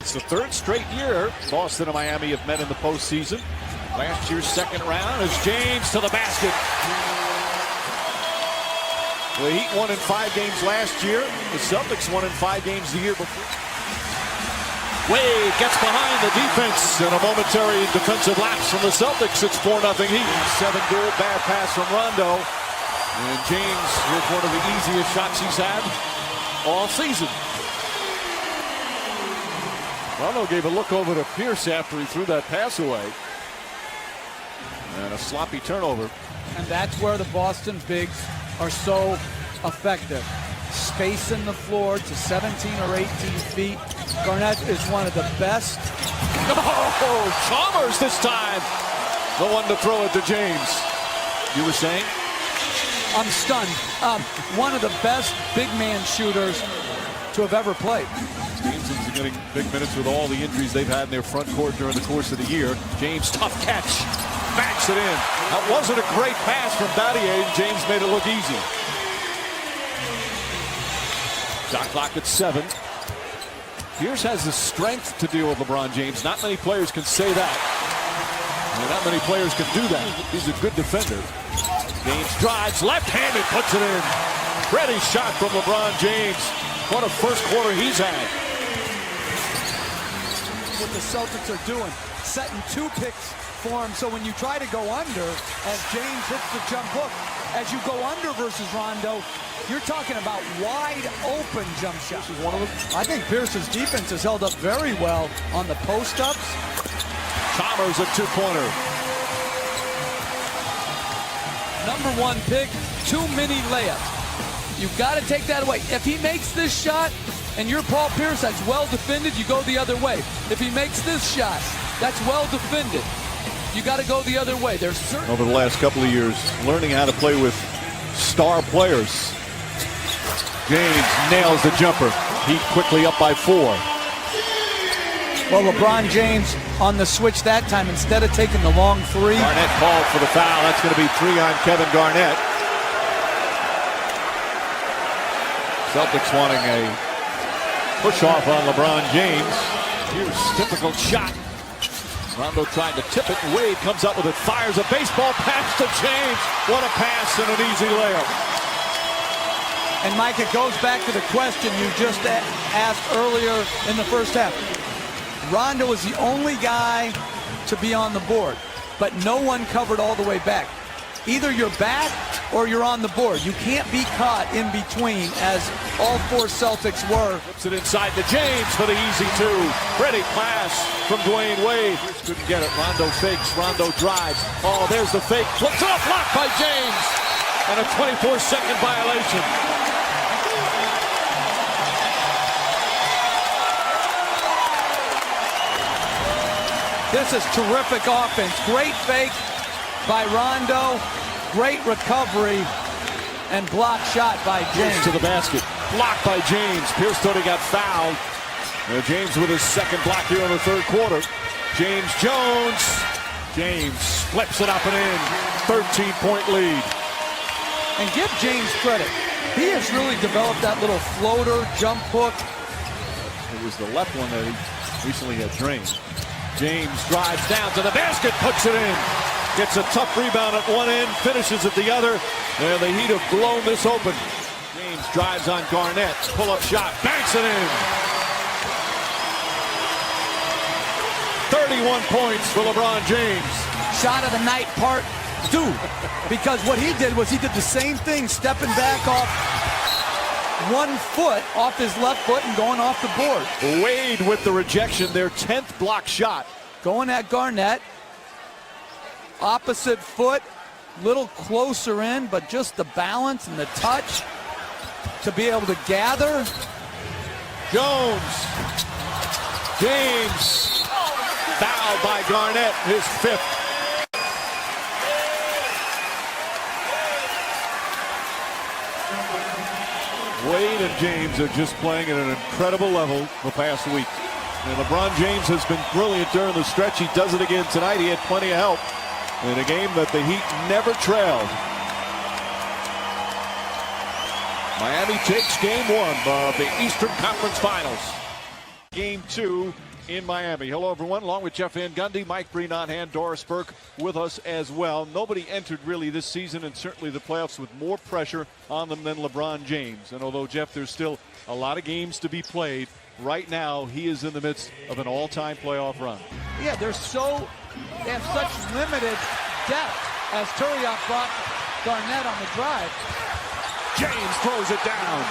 It's the third straight year Boston and Miami have met in the postseason. Last year's second round as James to the basket. The Heat won in 5 games last year. The Celtics won in 5 games the year before. Wade gets behind the defense and a momentary defensive lapse from the Celtics. It's 4-0 Heat. 7-goal bad pass from Rondo. And James with one of the easiest shots he's had all season. Rondo gave a look over to Pierce after he threw that pass away. And a sloppy turnover. And that's where the Boston bigs are so effective. Spacing the floor to 17 or 18 feet. Garnett is one of the best. Oh, Chalmers this time. The one to throw it to James. You were saying? I'm stunned. One of the best big man shooters to have ever played. James is getting big minutes with all the injuries they've had in their front court during the course of the year. James, tough catch. Backs it in. That wasn't a great pass from Battier. James made it look easy. Shot clock at 7. Pierce has the strength to deal with LeBron James. Not many players can say that. And not many players can do that. He's a good defender. James drives left-handed, puts it in. Ready shot from LeBron James. What a first quarter he's had. What the Celtics are doing, setting 2 picks for him, so when you try to go under, as James hits the jump hook, as you go under versus Rondo, you're talking about wide open jump shots. One of them. I think Pierce's defense has held up very well on the post-ups. Chalmers a 2-pointer. Number 1 pick, too many layups. You've got to take that away. If he makes this shot and you're Paul Pierce, that's well defended, you go the other way. If he makes this shot, that's well defended. You got to go the other way. There's certain over the last couple of years, learning how to play with star players. James nails the jumper. Heat quickly up by 4. Well, LeBron James on the switch that time, instead of taking the long 3. Garnett called for the foul. That's going to be 3 on Kevin Garnett. Celtics wanting a push off on LeBron James. Here's difficult shot. Rondo tried to tip it, and Wade comes up with it, fires a baseball pass to James. What a pass and an easy layup. And Mike, it goes back to the question you just asked earlier in the first half. Rondo was the only guy to be on the board, but no one covered all the way back. Either you're back or you're on the board. You can't be caught in between, as all 4 Celtics were. Flips it inside to James for the easy 2. Pretty pass from Dwayne Wade. Couldn't get it. Rondo fakes. Rondo drives. Oh, there's the fake. Flips off, blocked by James. And a 24-second violation. This is terrific offense. Great fake by Rondo. Great recovery and block shot by James. To the basket. Blocked by James. Pierce thought he got fouled. James with his second block here in the third quarter. James Jones. James flips it up and in. 13-point lead. And give James credit. He has really developed that little floater jump hook. It was the left one that he recently had drained. James drives down to the basket, puts it in. Gets a tough rebound at one end, finishes at the other. And the Heat have blown this open. James drives on Garnett. Pull-up shot, banks it in. 31 points for LeBron James. Shot of the night part 2. Because what he did was he did the same thing, stepping back off 1 foot off his left foot and going off the board. Wade with the rejection, their 10th block shot. Going at Garnett. Opposite foot, little closer in, but just the balance and the touch to be able to gather. Jones. James. Fouled by Garnett, his 5th. Wade and James are just playing at an incredible level the past week. And LeBron James has been brilliant during the stretch. He does it again tonight. He had plenty of help in a game that the Heat never trailed. Miami takes game 1 of the Eastern Conference Finals. Game 2 in Miami. Hello, everyone. Along with Jeff Van Gundy, Mike Breen on hand, Doris Burke with us as well. Nobody entered really this season and certainly the playoffs with more pressure on them than LeBron James. And although, Jeff, there's still a lot of games to be played, right now he is in the midst of an all-time playoff run. Yeah, they have such limited depth as Turiaf brought Garnett on the drive. James throws it down.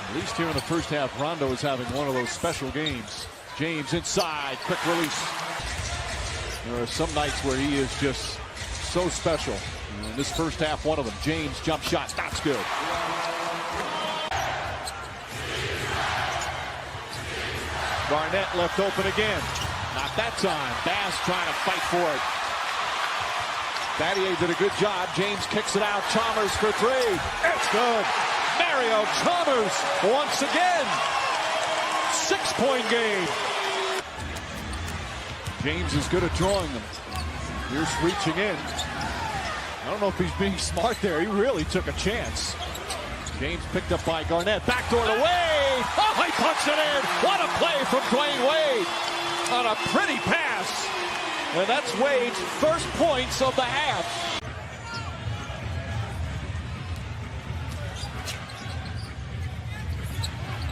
At least here in the first half, Rondo is having one of those special games. James inside, quick release. There are some nights where he is just so special. And this first half, one of them. James jump shot, that's good. Garnett left open again. Not that time. Bass trying to fight for it. Battier did a good job. James kicks it out. Chalmers for three. It's good. Mario Chalmers once again. 6-point game. James is good at drawing them. Pierce reaching in. I don't know if he's being smart there. He really took a chance. James picked up by Garnett. Backdoor to Wade. Oh, he puts it in. What a play from Dwayne Wade on a pretty pass. And that's Wade's first points of the half.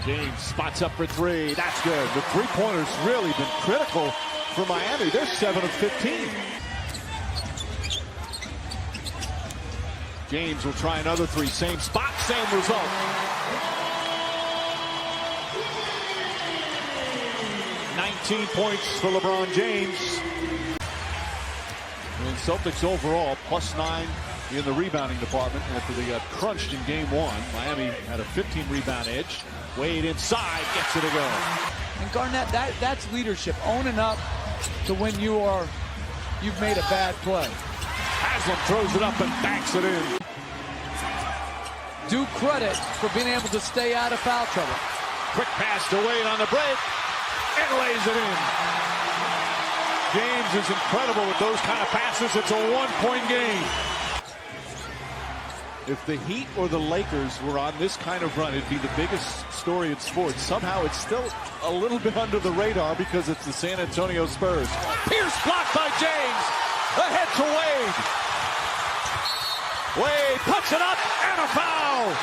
James spots up for three. That's good. The three-pointer's really been critical for Miami. They're 7 of 15. James will try another three. Same spot, same result. $19 points for LeBron James. And Celtics overall +9 in the rebounding department after they got crunched in game one. Miami had a 15 rebound edge. Wade inside, gets it to go. And Garnett, that's leadership, owning up to when you've made a bad play. Haslam throws it up and banks it in. Due credit for being able to stay out of foul trouble. Quick pass to Wade on the break and lays it in. James is incredible with those kind of passes. It's a 1-point game. If the Heat or the Lakers were on this kind of run, it'd be the biggest story in sports. Somehow it's still a little bit under the radar because it's the San Antonio Spurs. Pierce blocked by James. Ahead to Wade. Wade puts it up and a foul.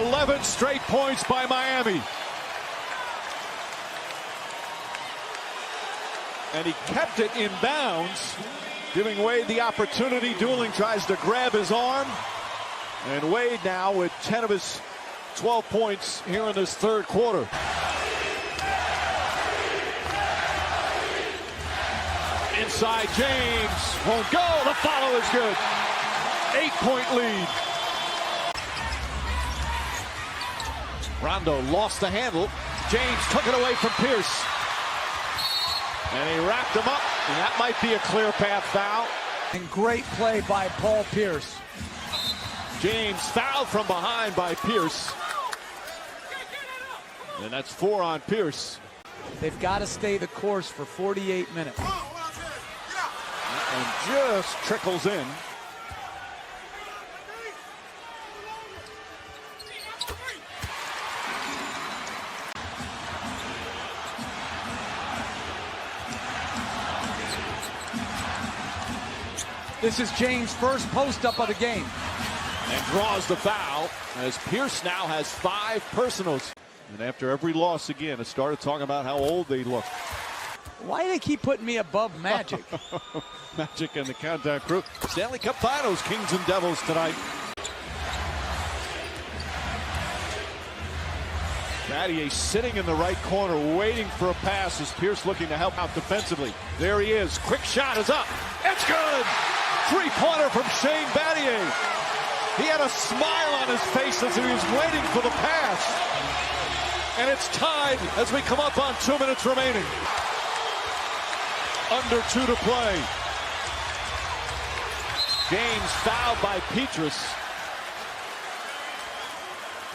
"11 straight points by Miami." And he kept it in bounds, giving Wade the opportunity. Dooling tries to grab his arm. And Wade now with 10 of his 12 points here in this third quarter. Inside James, won't go, the follow is good. 8-point lead. Rondo lost the handle. James took it away from Pierce. And he wrapped him up, and that might be a clear path foul. And great play by Paul Pierce. James fouled from behind by Pierce. And that's 4 on Pierce. They've got to stay the course for 48 minutes. And just trickles in. This is James' first post-up of the game. And draws the foul as Pierce now has 5 personals. And after every loss again, it started talking about how old they look. Why do they keep putting me above Magic? Magic and the Countdown crew. Stanley Cup Finals, Kings and Devils tonight. Battier sitting in the right corner, waiting for a pass as Pierce looking to help out defensively. There he is. Quick shot is up. It's good. 3-pointer from Shane Battier. He had a smile on his face as he was waiting for the pass. And it's tied as we come up on 2 minutes remaining. Under 2 to play. James fouled by Petrus.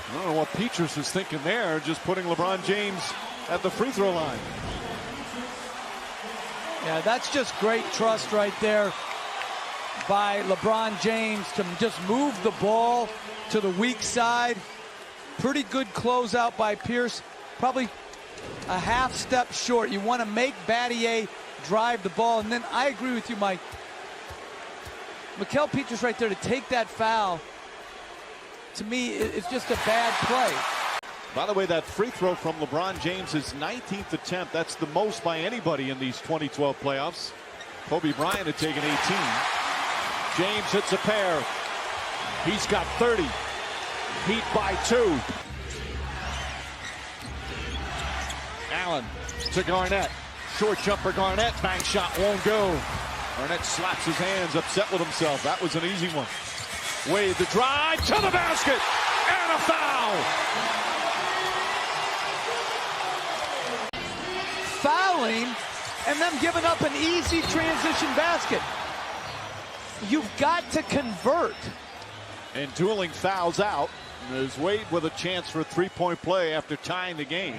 I don't know what Petrus is thinking there, just putting LeBron James at the free throw line. Yeah, that's just great trust right there by LeBron James to just move the ball to the weak side. Pretty good closeout by Pierce. Probably a half step short. You want to make Battier drive the ball. And then I agree with you, Mike. Mickael Pietrus right there to take that foul, to me, it's just a bad play. By the way, that free throw from LeBron James' 19th attempt. That's the most by anybody in these 2012 playoffs. Kobe Bryant had taken 18. James hits a pair. He's got 30. Heat by 2. Allen to Garnett. Short jumper Garnett. Bank shot won't go. Garnett slaps his hands, upset with himself. That was an easy one. Wade the drive to the basket. And a foul. Fouling and them giving up an easy transition basket. You've got to convert. And dueling fouls out. There's Wade with a chance for a three-point play after tying the game.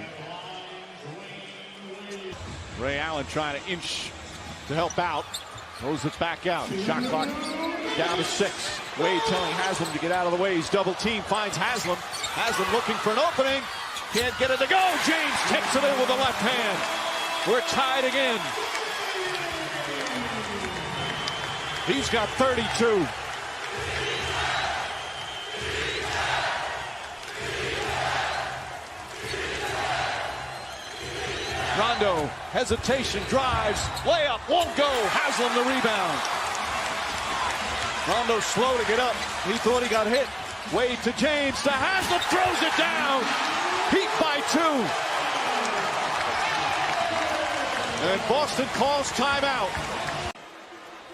Ray Allen trying to inch to help out. Throws it back out. Shot clock down to 6. Wade telling Haslam to get out of the way. He's double teamed. Finds Haslam. Haslam looking for an opening. Can't get it to go. James takes it in with the left hand. We're tied again. He's got 32. Rondo, hesitation, drives, layup, won't go. Haslam the rebound. Rondo slow to get up. He thought he got hit. Wade to James, to Haslam, throws it down. Heat by 2. And Boston calls timeout.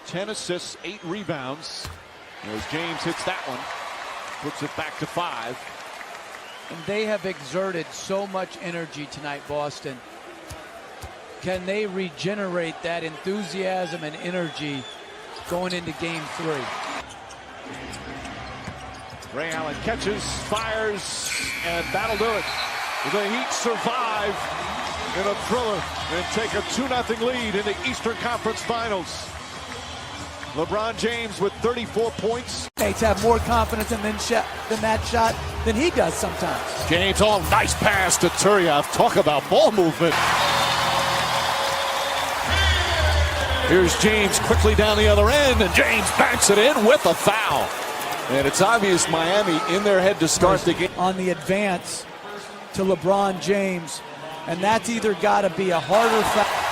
10 assists, 8 rebounds. As James hits that one, puts it back to 5. And they have exerted so much energy tonight, Boston. Can they regenerate that enthusiasm and energy going into game 3? Ray Allen catches, fires, and that'll do it. The Heat survive in a thriller and take a 2-0 lead in the Eastern Conference Finals. LeBron James with 34 points. Teammates have more confidence in that shot than he does sometimes. James, nice pass to Turiev. Talk about ball movement. Here's James quickly down the other end, and James banks it in with a foul. And it's obvious Miami in their head to start the game. On the advance to LeBron James, and that's either got to be a harder foul.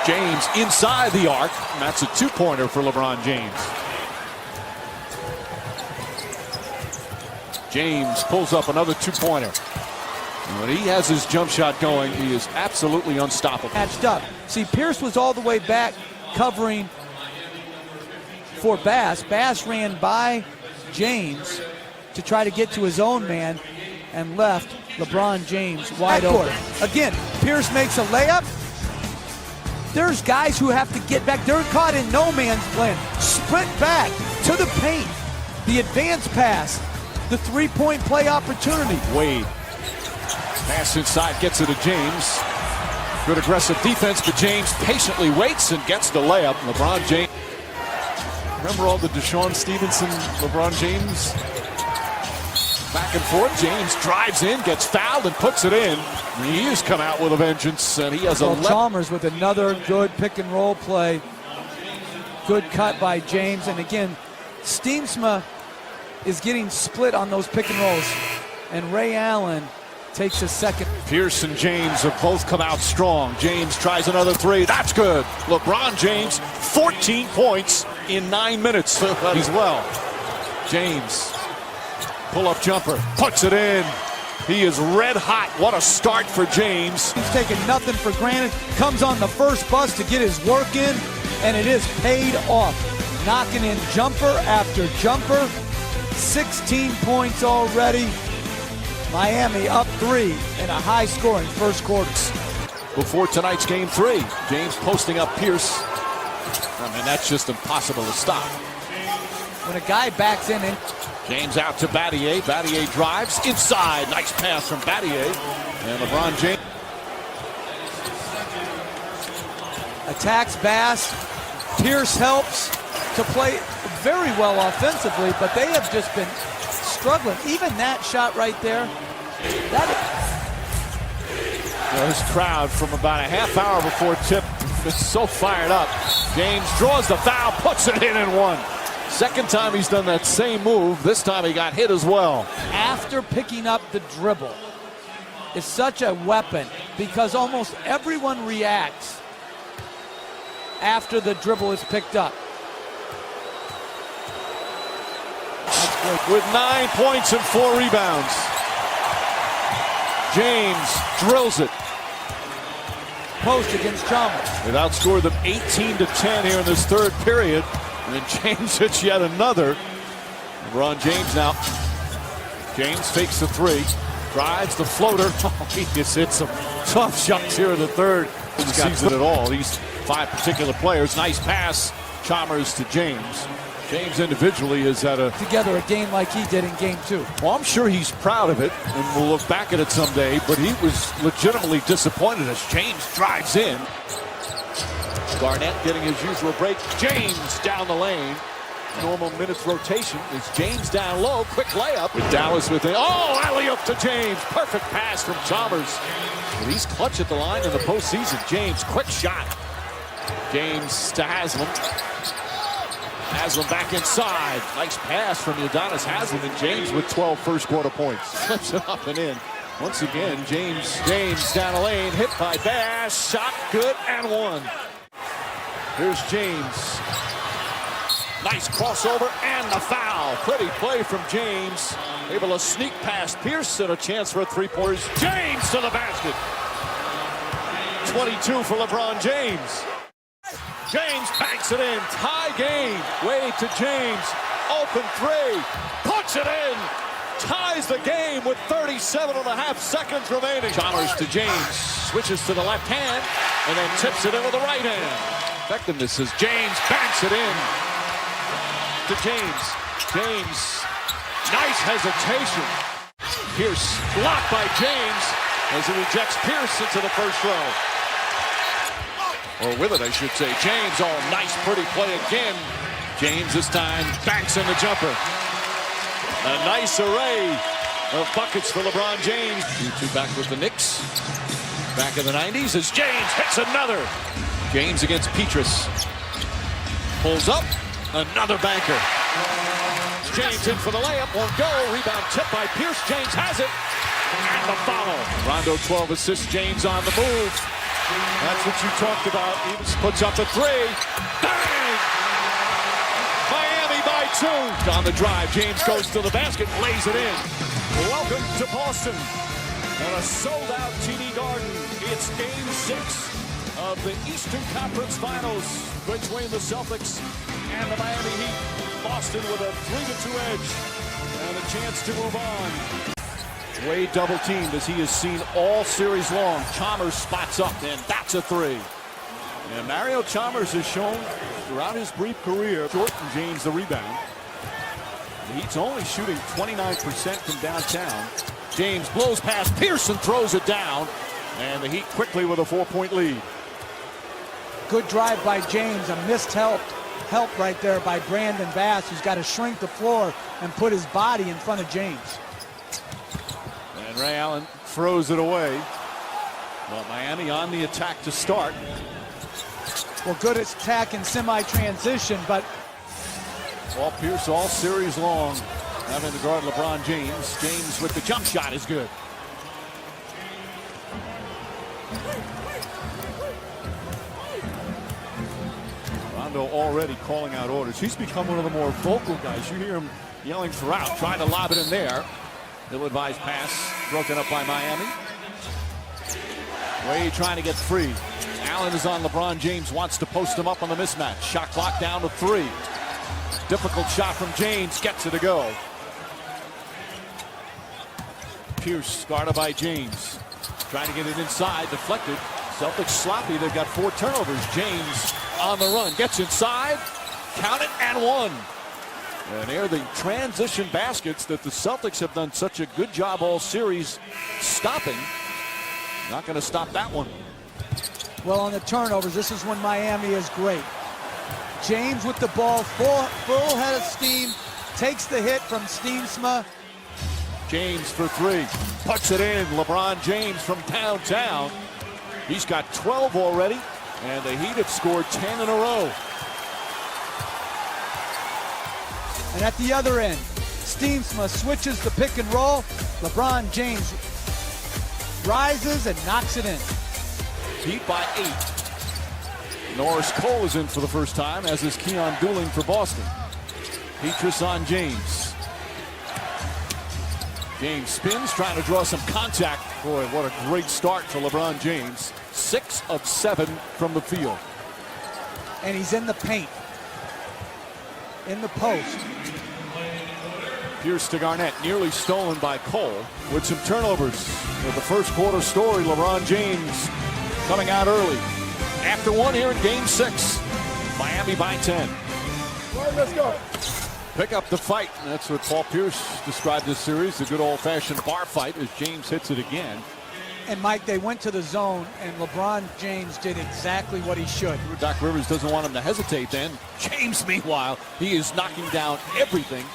James inside the arc, and that's a 2-pointer for LeBron James. James pulls up another 2-pointer. When he has his jump shot going, he is absolutely unstoppable. Matched up. See, Pierce was all the way back covering for Bass. Bass ran by James to try to get to his own man and left LeBron James wide open. Again, Pierce makes a layup. There's guys who have to get back. They're caught in no man's land. Sprint back to the paint. The advance pass. The three-point play opportunity. Wade. Pass inside, gets it to James. Good aggressive defense, but James patiently waits and gets the layup. LeBron James. Remember all the Deshaun Stevenson, LeBron James back and forth? James drives in, gets fouled, and puts it in. He has come out with a vengeance, and he has a Chalmers with another good pick and roll play. Good cut by James, and again, Steensma is getting split on those pick and rolls, and Ray Allen takes a second. Pierce and James have both come out strong. James tries another 3. That's good. LeBron James, 14 points in 9 minutes as well. James, pull-up jumper, puts it in. He is red hot. What a start for James. He's taking nothing for granted. Comes on the first bus to get his work in, and it is paid off. Knocking in jumper after jumper. 16 points already. Miami up 3 in a high-scoring first quarter. Before tonight's game 3, James posting up Pierce. I mean, that's just impossible to stop. When a guy backs in and James out to Battier. Battier drives inside. Nice pass from Battier. And LeBron James. attacks Bass. Pierce helps to play very well offensively, but they have just been struggling. Even that shot right there, This crowd from about a half hour before tip is so fired up. James draws the foul, puts it in and one. Second time he's done that same move. This time he got hit as well. after picking up the dribble is such a weapon because almost everyone reacts after the dribble is picked up. With 9 points and 4 rebounds. James drills it. Post against Chalmers. They've outscored them 18-10 here in this third period. And then James hits yet another. LeBron James now. James fakes the three. Drives the floater. Oh, he just hit some tough shots here in the third. Season at all. These 5 particular players. Nice pass. Chalmers to James. James individually has had together a game like he did in game 2. Well, I'm sure he's proud of it, and we'll look back at it someday, but he was legitimately disappointed as James drives in. Garnett getting his usual break. James down the lane. Normal minutes rotation is James down low. Quick layup with Dallas with it. Oh, alley-oop to James. Perfect pass from Chalmers. But he's clutch at the line in the postseason. James, quick shot. James to Haslam. Haslam back inside. Nice pass from Udonis Haslam, and James with 12 first quarter points. Slips it up and in. Once again, James down the lane, hit by Bass. Shot good and one. Here's James. Nice crossover and the foul. Pretty play from James. Able to sneak past Pierce and a chance for a three-pointers. James to the basket. 22 for LeBron James. James banks it in. Tie game. Wade to James. Open three. Puts it in. Ties the game with 37.5 seconds remaining. Chalmers to James. Switches to the left hand and then tips it in with the right hand. Effectiveness as James banks it in. To James. James. Nice hesitation. Pierce blocked by James as he rejects Pierce into the first row. Or with it, I should say. James, oh, nice, pretty play again. James this time banks in the jumper. A nice array of buckets for LeBron James. 2-2 back with the Knicks. Back in the 90s as James hits another. James against Petrus. Pulls up. Another banker. James in for the layup. Won't go. Rebound tipped by Pierce. James has it. And the follow. Rondo 12 assists. James on the move. That's what you talked about. He puts up a three. Bang! Miami by 2. On the drive, James goes to the basket, lays it in. Welcome to Boston. And a sold-out TD Garden. It's Game 6 of the Eastern Conference Finals between the Celtics and the Miami Heat. Boston with a 3-2 edge and a chance to move on. Wade double teamed as he has seen all series long. Chalmers spots up, and that's a three. And Mario Chalmers has shown throughout his brief career, Jordan James the rebound. The Heat's only shooting 29% from downtown. James blows past Pearson, throws it down, and the Heat quickly with a 4-point lead. Good drive by James, a missed help right there by Brandon Bass, who's got to shrink the floor and put his body in front of James. And Ray Allen throws it away. Well, Miami on the attack to start. Well, good attack in semi-transition, but Paul Pierce all series long having to guard LeBron James. James with the jump shot is good. Rondo already calling out orders. He's become one of the more vocal guys. You hear him yelling throughout, trying to lob it in there. Ill-advised pass broken up by Miami. Wade trying to get free. Allen is on LeBron James, wants to post him up on the mismatch. Shot clock down to 3. Difficult shot from James, gets it to go. Pierce guarded by James. Trying to get it inside, deflected. Celtics sloppy, they've got 4 turnovers. James on the run, gets inside, count it, and one. And they're the transition baskets that the Celtics have done such a good job all series stopping. Not going to stop that one. Well, on the turnovers, this is when Miami is great. James with the ball, full head of steam, takes the hit from Steensma. James for three, puts it in. LeBron James from downtown. He's got 12 already, and the Heat have scored 10 in a row. And at the other end, Steensma switches the pick and roll. LeBron James rises and knocks it in. Heat by 8. Norris Cole is in for the first time, as is Keon Dooling for Boston. Petrus on James. James spins, trying to draw some contact. Boy, what a great start for LeBron James. 6 of 7 from the field. And he's in the paint. In the post. Pierce to Garnett, nearly stolen by Cole with some turnovers. With the first quarter story, LeBron James coming out early. After one here in Game 6, Miami by 10. Let's go. Pick up the fight. And that's what Paul Pierce described this series, the good old-fashioned bar fight, as James hits it again. And Mike, they went to the zone, and LeBron James did exactly what he should. Doc Rivers doesn't want him to hesitate then. James, meanwhile, he is knocking down everything.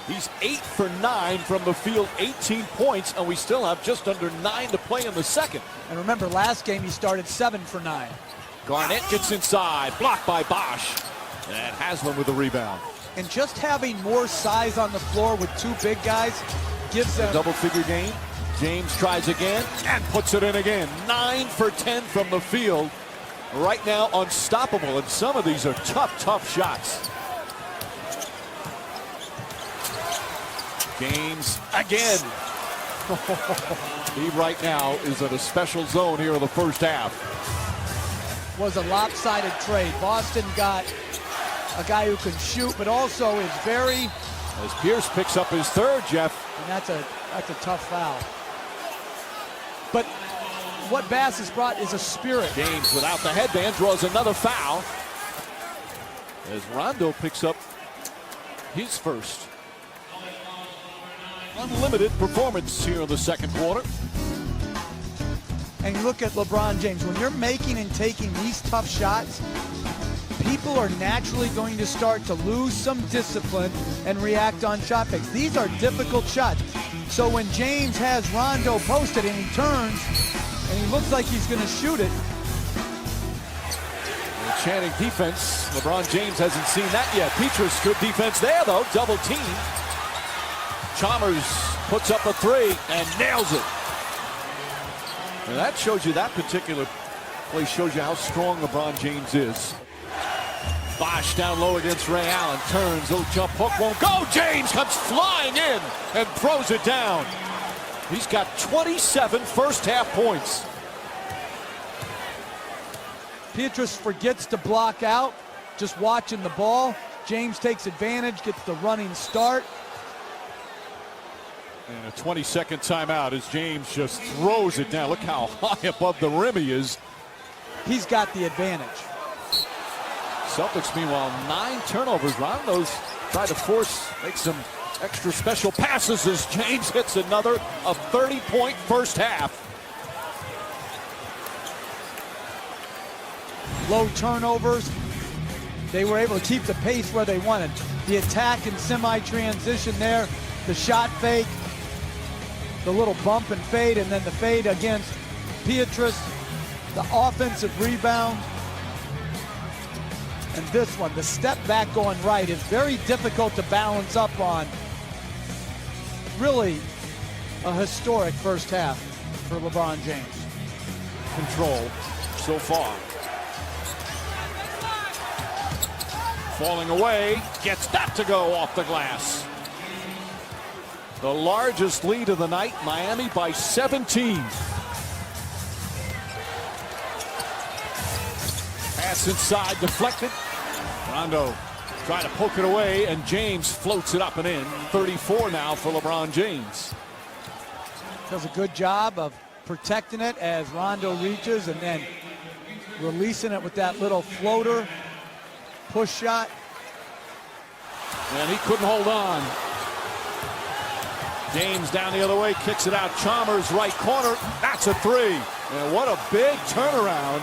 He's 8 for 9 from the field, 18 points, and we still have just under 9 to play in the second. And remember, last game he started 7 for 9. Garnett gets inside, blocked by Bosch. And Haslam with the rebound. And just having more size on the floor with two big guys gives them... Double-figure game. James tries again and puts it in again. 9 for 10 from the field. Right now, unstoppable. And some of these are tough shots. James again. He right now is in a special zone here in the first half. Was a lopsided trade. Boston got a guy who can shoot, but also is very... As Pierce picks up his third, Jeff. And that's a tough foul. But what Bass has brought is a spirit. James without the headband draws another foul. As Rondo picks up his first. Unlimited performance here in the second quarter. And you look at LeBron James, when you're making and taking these tough shots, people are naturally going to start to lose some discipline and react on shot fakes. These are difficult shots. So when James has Rondo posted and he turns and he looks like he's going to shoot it. And chanting defense. LeBron James hasn't seen that yet. Petrus, good defense there though. Double team. Chalmers puts up a three and nails it. And that shows you, that particular play shows you how strong LeBron James is. Bosch down low against Ray Allen. Turns, little jump hook won't go. James comes flying in and throws it down. He's got 27 first half points. Petrus forgets to block out, just watching the ball. James takes advantage, gets the running start. And a 20-second timeout as James just throws it down. Look how high above the rim he is. He's got the advantage. Celtics, meanwhile, 9 turnovers. Rondo's tried to make some extra special passes as James hits another, a 30-point first half. Low turnovers. They were able to keep the pace where they wanted. The attack and semi-transition there, the shot fake, the little bump and fade, and then the fade against Petrus, the offensive rebound. And this one, the step back going right, is very difficult to balance up on. Really a historic first half for LeBron James. Control so far. Falling away, gets that to go off the glass. The largest lead of the night, Miami by 17. Pass inside, deflected. Rondo trying to poke it away, and James floats it up and in. 34 now for LeBron James. Does a good job of protecting it as Rondo reaches and then releasing it with that little floater push shot. And he couldn't hold on. James down the other way, kicks it out. Chalmers right corner, that's a three. And what a big turnaround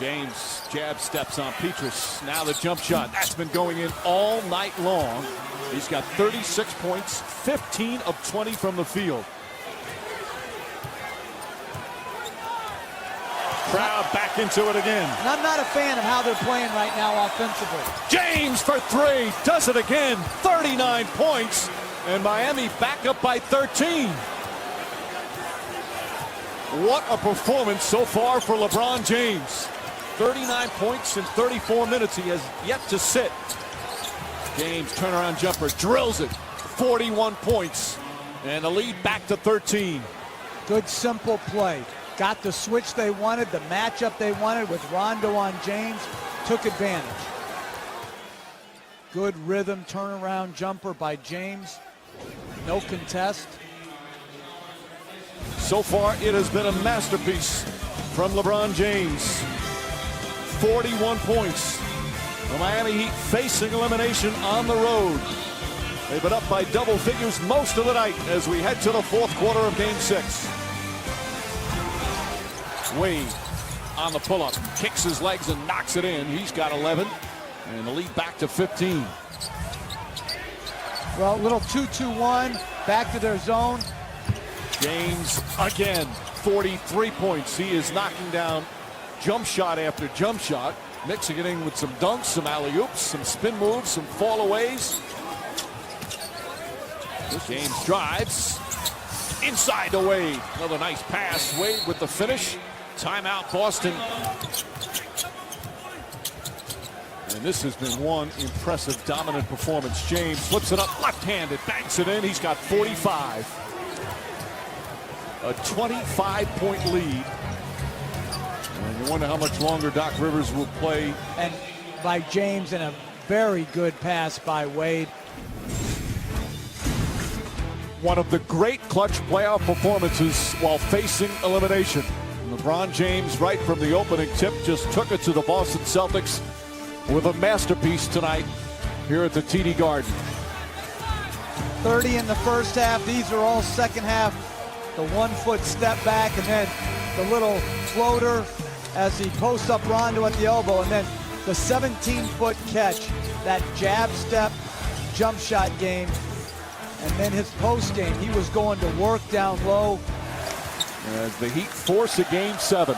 James jab steps on Petrus. Now the jump shot. That's been going in all night long. He's got 36 points, 15 of 20 from the field. Crowd back into it again. And I'm not a fan of how they're playing right now offensively. James for three. Does it again. 39 points. And Miami back up by 13. What a performance so far for LeBron James. 39 points in 34 minutes. He has yet to sit. James turnaround jumper, drills it. 41 points. And the lead back to 13. Good simple play. Got the switch they wanted, the matchup they wanted with Rondo on James. Took advantage. Good rhythm turnaround jumper by James. No contest. So far, it has been a masterpiece from LeBron James. 41 points. The Miami Heat facing elimination on the road. They've been up by double figures most of the night as we head to the fourth quarter of Game 6. Wade on the pull-up, kicks his legs and knocks it in. He's got 11, and the lead back to 15. Well, little 2-2-1, back to their zone. James again, 43 points. He is knocking down jump shot after jump shot, mixing it in with some dunks, some alley-oops, some spin moves, some fall-aways. James drives inside to Wade. Another nice pass. Wade with the finish. Timeout, Boston. And this has been one impressive, dominant performance. James flips it up left-handed, banks it in. He's got 45. A 25-point lead. And you wonder how much longer Doc Rivers will play. And by James, and a very good pass by Wade. One of the great clutch playoff performances while facing elimination. LeBron James, right from the opening tip, just took it to the Boston Celtics with a masterpiece tonight here at the TD Garden. 30 in the first half. These are all second half. The 1-foot step back, and then the little floater as he posts up Rondo at the elbow, and then the 17-foot catch, that jab step jump shot game, and then his post game. He was going to work down low. As the Heat force a Game 7.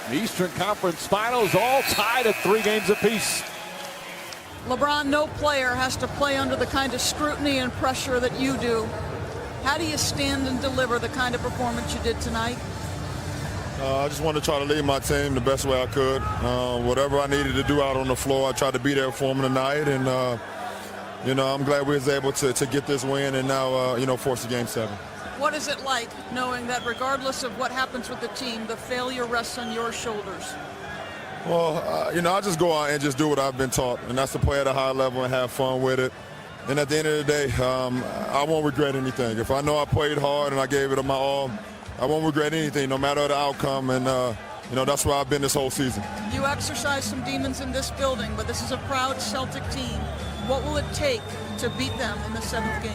The Eastern Conference Finals all tied at 3 games apiece. LeBron, no player has to play under the kind of scrutiny and pressure that you do. How do you stand and deliver the kind of performance you did tonight? I just wanted to try to lead my team the best way I could. Whatever I needed to do out on the floor, I tried to be there for them tonight. And, I'm glad we was able to get this win and now, force a Game 7. What is it like knowing that regardless of what happens with the team, the failure rests on your shoulders? Well, I just go out and just do what I've been taught, and that's to play at a high level and have fun with it. And at the end of the day, I won't regret anything. If I know I played hard and I gave it my all, I won't regret anything, no matter the outcome. And, that's where I've been this whole season. You exercise some demons in this building, but this is a proud Celtic team. What will it take to beat them in the 7th game?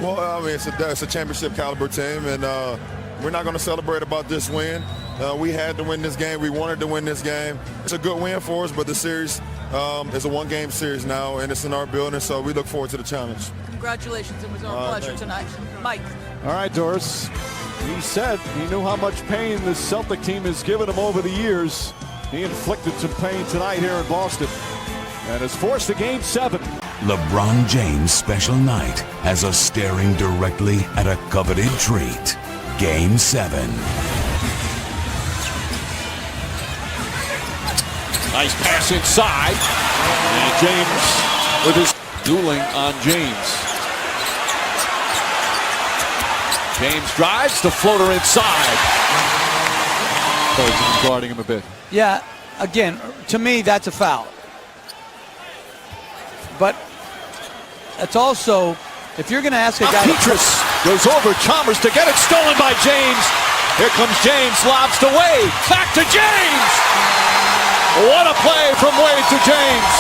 Well, it's a championship caliber team, and we're not going to celebrate about this win. We had to win this game. We wanted to win this game. It's a good win for us, but the series is a one-game series now, and it's in our building, so we look forward to the challenge. Congratulations. It was our pleasure tonight. Mike. All right, Doris. He said he knew how much pain this Celtic team has given him over the years. He inflicted some pain tonight here in Boston and has forced a Game 7. LeBron James' special night has us staring directly at a coveted treat. Game 7. Nice pass inside. And James with his dueling on James. James drives, the floater inside. Guarding him a bit. Yeah, again, to me, that's a foul. But it's also, if you're going to ask a guy... Petrus goes over Chalmers to get it stolen by James. Here comes James, lobs to Wade. Back to James. What a play from Wade to James.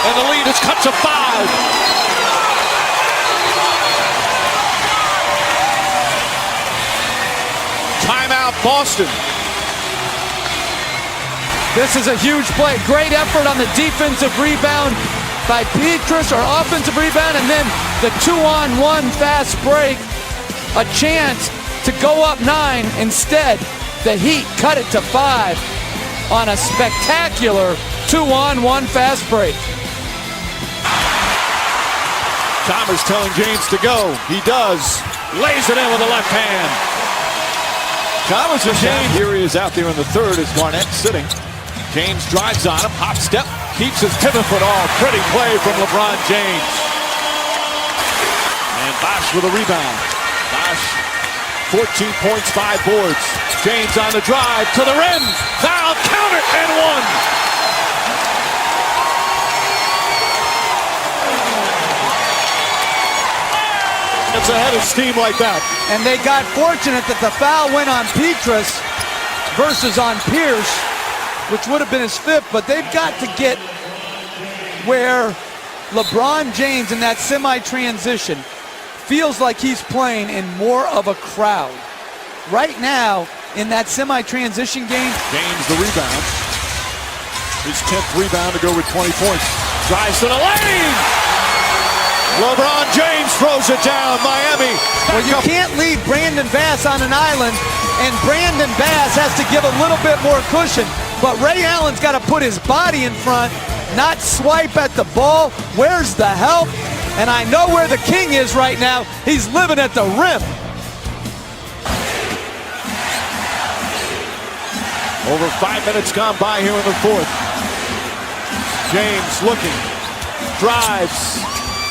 And the lead is cut to 5. Timeout, Boston. This is a huge play. Great effort on the defensive rebound by Petrus, or offensive rebound, and then the 2-on-1 fast break. A chance to go up 9. Instead, the Heat cut it to 5 on a spectacular 2-on-1 fast break. Chalmers telling James to go. He does. Lays it in with the left hand. Chalmers and James. Here he is out there in the third as Garnett sitting. James drives on him, hop step, keeps his pivot foot off. Pretty play from LeBron James. And Bosh with a rebound. Bosh, 14 points, 5 boards. James on the drive to the rim. Foul, count it, and 1. It's a head of steam like that. And they got fortunate that the foul went on Petrus versus on Pierce, which would have been his 5th, but they've got to get where LeBron James in that semi-transition feels like he's playing in more of a crowd. Right now, in that semi-transition game, James the rebound. His 10th rebound to go with 20 points. Drives to the lane! LeBron James throws it down. Miami. Well, you can't leave Brandon Bass on an island, and Brandon Bass has to give a little bit more cushion. But Ray Allen's got to put his body in front, not swipe at the ball. Where's the help? And I know where the king is right now. He's living at the rim. Over 5 minutes gone by here in the fourth. James looking. Drives.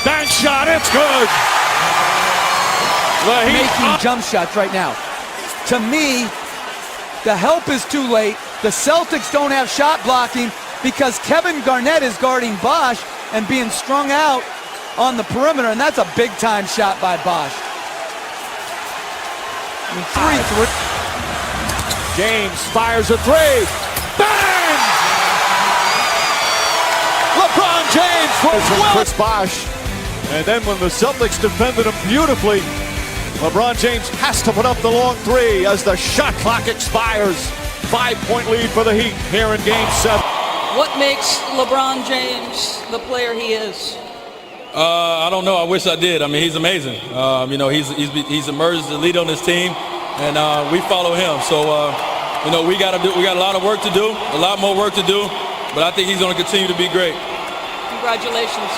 Bank shot, it's good. The Heat making jump shots right now. To me, the help is too late. The Celtics don't have shot blocking because Kevin Garnett is guarding Bosh and being strung out on the perimeter, and that's a big-time shot by Bosh. 3-3. James fires a 3. Bang! LeBron James from Chris Bosh. And then when the Celtics defended him beautifully, LeBron James has to put up the long 3 as the shot clock expires. 5-point lead for the Heat here in Game 7. What makes LeBron James the player he is? I don't know. I wish I did. I mean, he's amazing. You know, he's emerged as the leader on this team, and we follow him. So, you know, we got a lot of work to do, a lot more work to do, but I think he's going to continue to be great. Congratulations.